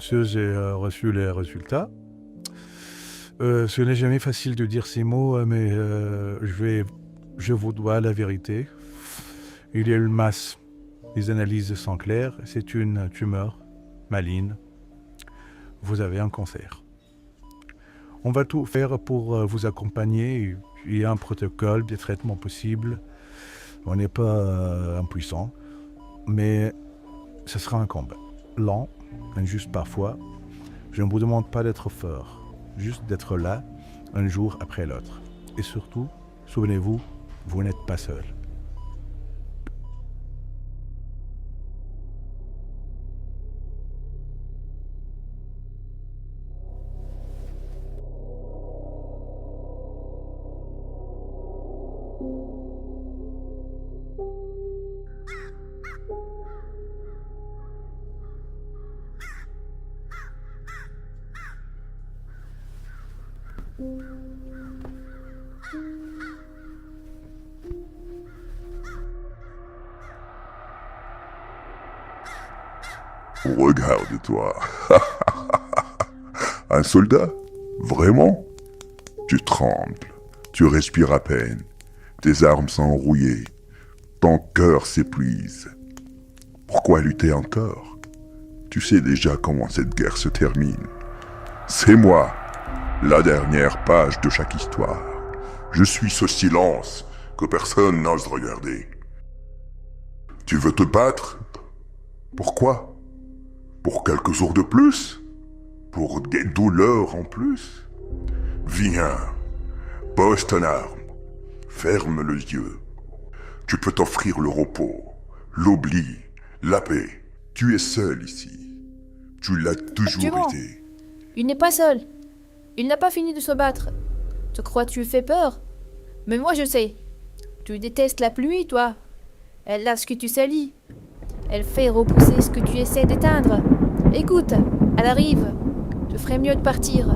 j'ai reçu les résultats. Ce n'est jamais facile de dire ces mots, mais je vous dois la vérité. Il y a une masse. Les analyses sont claires. C'est une tumeur maligne. Vous avez un cancer. On va tout faire pour vous accompagner. Il y a un protocole, des traitements possibles. On n'est pas impuissant, mais ce sera un combat. Lent, injuste parfois. Je ne vous demande pas d'être fort, juste d'être là, un jour après l'autre. Et surtout, souvenez-vous, vous n'êtes pas seul. Regarde-toi. Un soldat? Vraiment? Tu trembles, tu respires à peine, tes armes sont rouillées, ton cœur s'épuise. Pourquoi lutter encore? Tu sais déjà comment cette guerre se termine. C'est moi, la dernière page de chaque histoire. Je suis ce silence que personne n'ose regarder. Tu veux te battre? Pourquoi? Pour quelques jours de plus? Pour des douleurs en plus? Viens, pose ton arme, ferme les yeux. Tu peux t'offrir le repos, l'oubli, la paix. Tu es seul ici. Tu l'as toujours Durand, été. il n'est pas seul. Il n'a pas fini de se battre. Tu crois que tu lui fais peur? Mais moi je sais. Tu détestes la pluie, toi. Elle lave ce que tu salis. Elle fait repousser ce que tu essaies d'éteindre. Écoute, elle arrive. Tu ferais mieux de partir.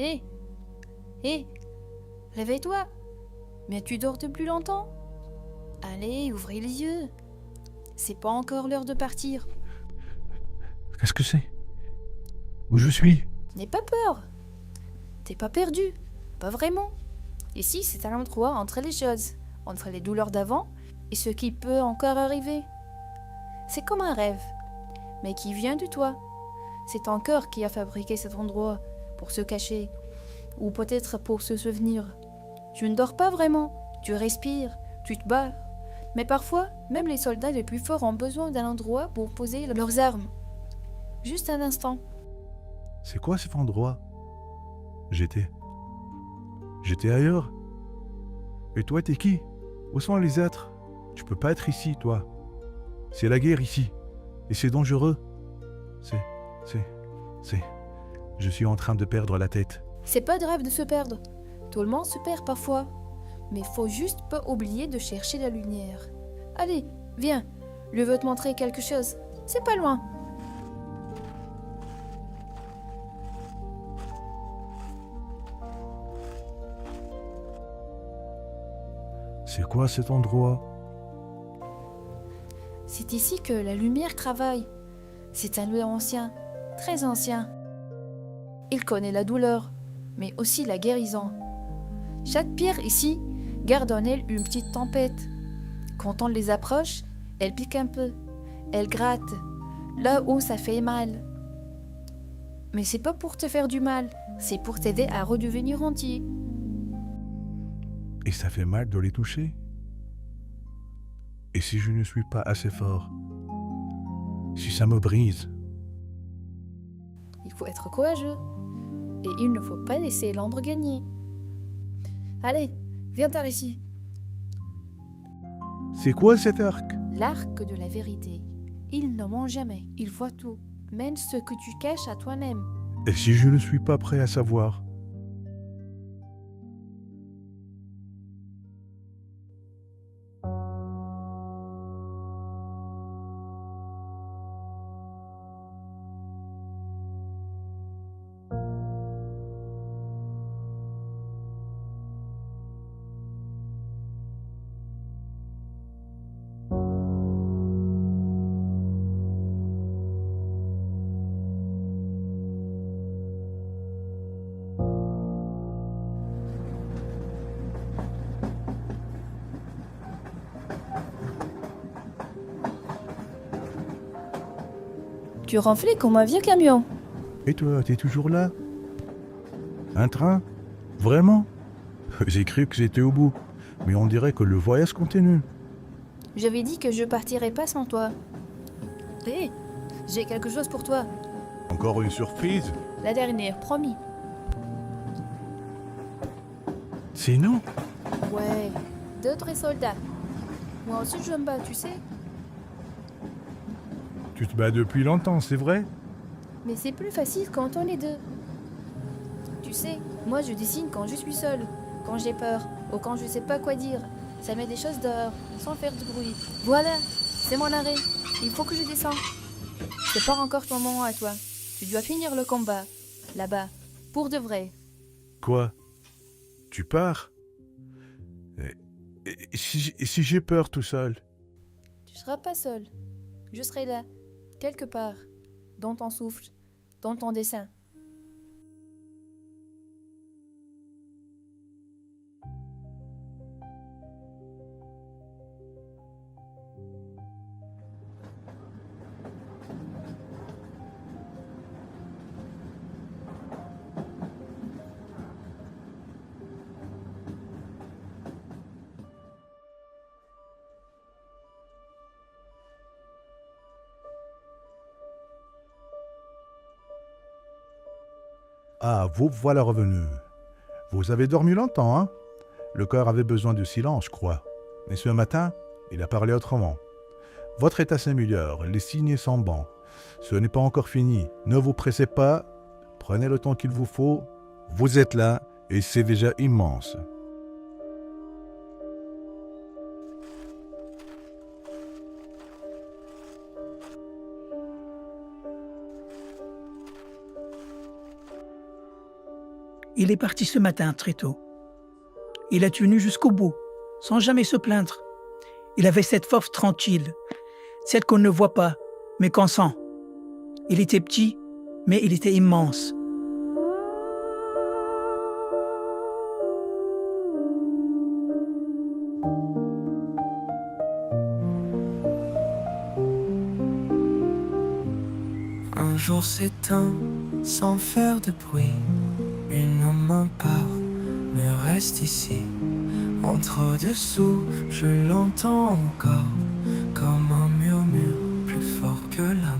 Hé, hé, réveille-toi. Mais tu dors depuis longtemps? Allez, ouvrez les yeux. C'est pas encore l'heure de partir. Qu'est-ce que c'est? Où je suis? N'aie pas peur. T'es pas perdu. Pas vraiment. Ici, c'est un endroit entre les choses, entre les douleurs d'avant et ce qui peut encore arriver. C'est comme un rêve, mais qui vient de toi. C'est ton cœur qui a fabriqué cet endroit pour se cacher, ou peut-être pour se souvenir. Tu ne dors pas vraiment, tu respires, tu te bats. Mais parfois, même les soldats les plus forts ont besoin d'un endroit pour poser leurs armes. Juste un instant. C'est quoi cet endroit? J'étais ailleurs. Et toi, t'es qui? Où sont les êtres? Tu peux pas être ici, toi. C'est la guerre ici. Et c'est dangereux. Je suis en train de perdre la tête. C'est pas grave de se perdre. Tout le monde se perd parfois. Mais faut juste pas oublier de chercher la lumière. Allez, viens. Je veux te montrer quelque chose. C'est pas loin. C'est quoi cet endroit? C'est ici que la lumière travaille. C'est un lieu ancien, très ancien. Il connaît la douleur, mais aussi la guérison. Chaque pierre ici garde en elle une petite tempête. Quand on les approche, elles piquent un peu, elles grattent, là où ça fait mal. Mais c'est pas pour te faire du mal, c'est pour t'aider à redevenir entier. Et ça fait mal de les toucher? Et si je ne suis pas assez fort? Si ça me brise? Il faut être courageux. Et il ne faut pas laisser l'ombre gagner. Allez, viens par ici. C'est quoi cet arc? L'arc de la vérité. Il ne ment jamais, il voit tout, même ce que tu caches à toi-même. Et si je ne suis pas prêt à savoir? Tu ronflais comme un vieux camion. Et toi, t'es toujours là? Un train? Vraiment? J'ai cru que j'étais au bout, mais on dirait que le voyage continue. J'avais dit que je partirais pas sans toi. Hé, j'ai quelque chose pour toi. Encore une surprise? La dernière, promis. C'est nous? Ouais, d'autres soldats. Moi aussi je me bats, tu sais. Tu te bats depuis longtemps, c'est vrai? Mais c'est plus facile quand on est deux. Tu sais, moi je dessine quand je suis seule, quand j'ai peur, ou quand je sais pas quoi dire. Ça met des choses dehors, sans faire de bruit. Voilà, c'est mon arrêt. Il faut que je descende. C'est pas encore ton moment à toi. Tu dois finir le combat, là-bas, pour de vrai. Quoi? Tu pars? Et si j'ai peur tout seul? Tu seras pas seul. Je serai là, quelque part, dans ton souffle, dans ton dessin. Ah, vous voilà revenu. Vous avez dormi longtemps, hein? Le corps avait besoin de silence, je crois. Mais ce matin, il a parlé autrement. Votre état s'améliore, les signes sont bons. Ce n'est pas encore fini. Ne vous pressez pas. Prenez le temps qu'il vous faut. Vous êtes là et c'est déjà immense. Il est parti ce matin très tôt. Il a tenu jusqu'au bout, sans jamais se plaindre. Il avait cette force tranquille, celle qu'on ne voit pas, mais qu'on sent. Il était petit, mais il était immense. Un jour s'éteint sans faire de bruit. Une main part, mais reste ici. Entre dessous, je l'entends encore, comme un murmure plus fort que la